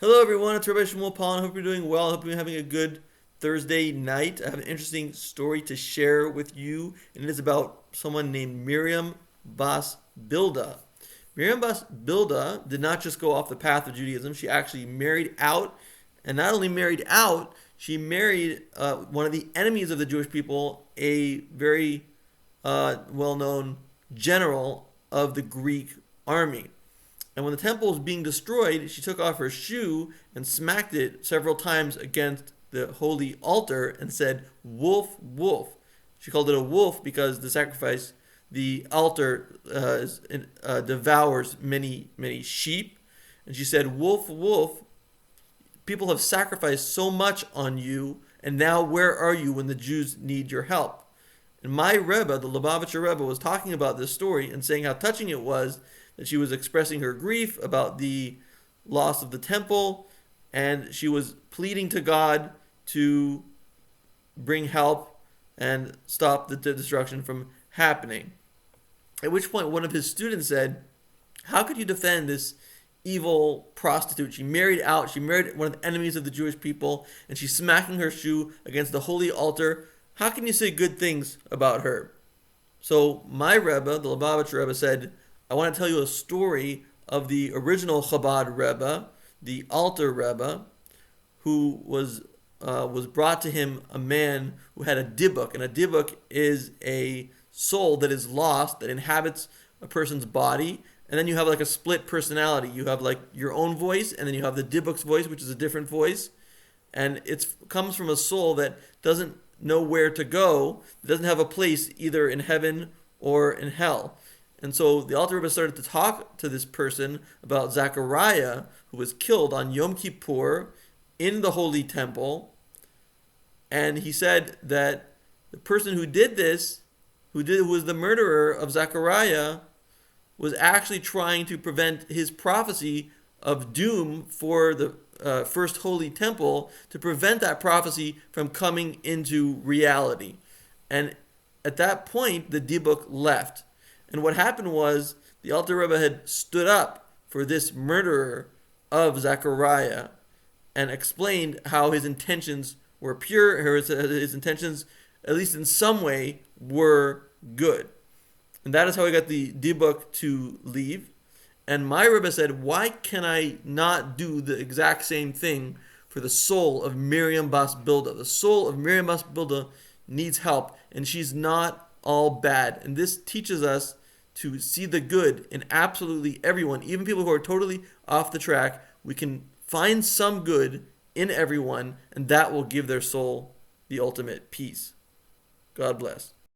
Hello, everyone. It's Rabbi Shmuel Paul. I hope you're doing well. I hope you're having a good Thursday night. I have an interesting story to share with you, and it is about someone named Miriam Bas Bilda. Miriam Bas Bilda did not just go off the path of Judaism. She actually married out, and not only married out, she married one of the enemies of the Jewish people, a very well-known general of the Greek army. And when the temple was being destroyed, she took off her shoe and smacked it several times against the holy altar and said, "Wolf, wolf." She called it a wolf because the sacrifice, the altar devours many sheep. And she said, "Wolf, wolf, people have sacrificed so much on you, and now where are you when the Jews need your help?" And my Rebbe, the Lubavitcher Rebbe, was talking about this story and saying how touching it was that she was expressing her grief about the loss of the temple, and she was pleading to God to bring help and stop the destruction from happening. At which point, one of his students said, "How could you defend this evil prostitute? She married out, she married one of the enemies of the Jewish people, and she's smacking her shoe against the holy altar. How can you say good things about her?" So my Rebbe, the Lubavitcher Rebbe, said, "I want to tell you a story of the original Chabad Rebbe, the Alter Rebbe, who was brought to him a man who had a dibuk, and a dibuk is a soul that is lost that inhabits a person's body, and then you have like a split personality. You have like your own voice, and then you have the dibuk's voice, which is a different voice, and it comes from a soul that doesn't know where to go. It doesn't have a place either in heaven or in hell." And so the Alter Rebbe started to talk to this person about Zechariah, who was killed on Yom Kippur in the Holy Temple. And he said that the person who did this, who was the murderer of Zechariah, was actually trying to prevent his prophecy of doom for the first Holy Temple, to prevent that prophecy from coming into reality. And at that point, the dibuk left. And what happened was the Alter Rebbe had stood up for this murderer of Zechariah and explained how his intentions were pure, his intentions, at least in some way, were good. And that is how he got the dibuk to leave. And my Rebbe said, "Why can I not do the exact same thing for the soul of Miriam Bas Bilda?" The soul of Miriam Bas Bilda needs help, and she's not all bad. And this teaches us to see the good in absolutely everyone, even people who are totally off the track. We can find some good in everyone, and that will give their soul the ultimate peace. God bless.